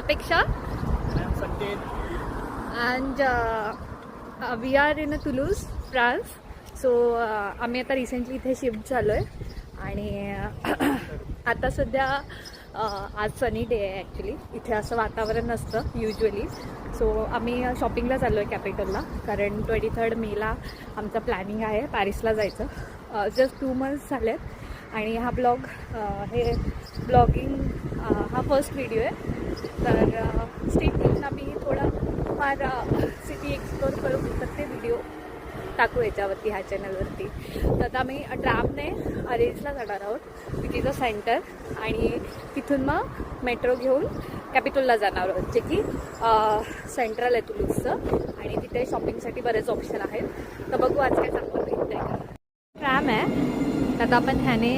Apeksha. And we are in Toulouse, France. So आम्ही आता recently इथे शिफ्ट झालो आहे आणि आता सध्या आज सनी डे आहे ॲक्च्युली. इथे असं वातावरण नसतं युजली. सो आम्ही शॉपिंगला चाललो आहे कॅपिटलला, कारण 23 मेला आमचं प्लॅनिंग आहे पॅरिसला जायचं. जस्ट 2 months झाले आहेत आणि हा ब्लॉग हे ब्लॉगिंग हा फर्स्ट व्हिडिओ आहे. तर स्टेटमेंट आम्ही थोडं फार सिटी एक्सप्लोर करू प्रत्येक व्हिडिओ टाकू याच्यावरती ह्या चॅनलवरती. तर आता आम्ही ट्रॅमने अरेंजला जाणार आहोत विच इज अ सेंटर, आणि तिथून मग मेट्रो घेऊन कॅपिटलला जाणार आहोत, जे की सेंट्रल आहे तुलूजचं, आणि तिथे शॉपिंगसाठी बरेच ऑप्शन आहेत. तर बघू आज काय चांगलं भेटतंय का. ट्रॅम आहे, आता आपण ह्याने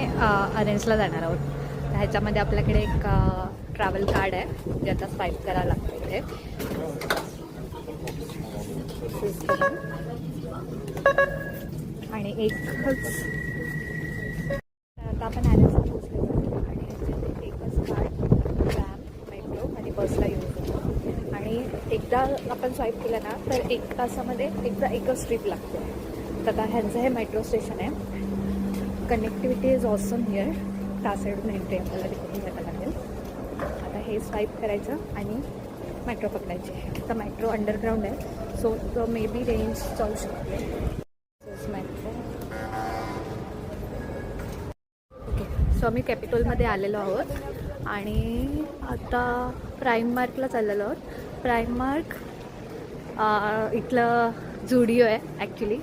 अरेंजला जाणार आहोत. तर ह्याच्यामध्ये आपल्याकडे एक ट्रॅव्हल कार्ड आहे जे आता स्वाईप करायला लागतं इथे. आणि एकच आता आपण ॲरेंजला पोचलेलो आणि एकच कार्ड ट्रॅम, मेट्रो आणि बसला यूज होतो. आणि एकदा आपण स्वाईप केलं ना तर 1 तासामध्ये एकच ट्रिप लागते. तर आता ह्यांचं हे मेट्रो स्टेशन आहे. Connectivity is awesome here. त्या साईडून एंट्री आपल्याला तिकडून जायला लागेल. आता हे स्वाईप करायचं आणि मेट्रो पकडायची. तर मेट्रो अंडरग्राऊंड आहे, सो तो मे बी रेंज जाऊ शकते. Metro okay. सो आम्ही कॅपिटलमध्ये आलेलो आहोत आणि आता प्राईम मार्कला चाललेलो आहोत. प्राईम मार्क इथलं झुडिओ आहे ॲक्च्युली.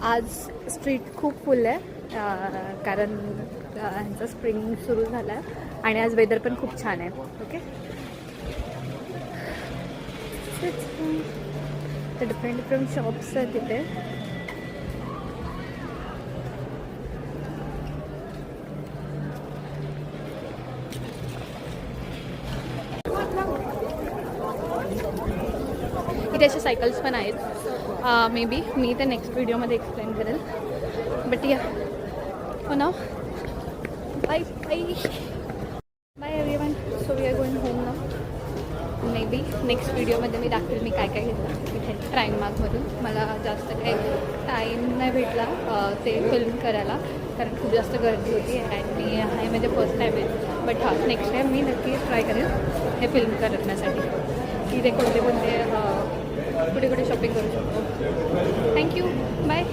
आज स्ट्रीट खूप फुल आहे कारण ह्यांचं स्प्रिंग सुरू झालं आहे आणि आज वेदर पण खूप छान आहे. ओके, तर डिफरंट शॉप्स आहेत तिथे. इथे असे सायकल्स पण आहेत. मे बी मी ते नेक्स्ट व्हिडिओमध्ये एक्सप्लेन करेल. बट या हो ना, bye everyone. So we are going home ना. मे बी नेक्स्ट व्हिडिओमध्ये मी दाखवेल मी काय काय घेतलं इथे प्राईम मार्कमधून. मला जास्त काही टाईम नाही भेटला ते फिल्म करायला, कारण खूप जास्त गर्दी होती आणि मी हे म्हणजे फर्स्ट टाईम आहे. बट हां, नेक्स्ट टाईम मी नक्की ट्राय करेन हे फिल्म करण्यासाठी की ते कोणते कुठे शॉपिंग करू शकतो. Thank you, bye.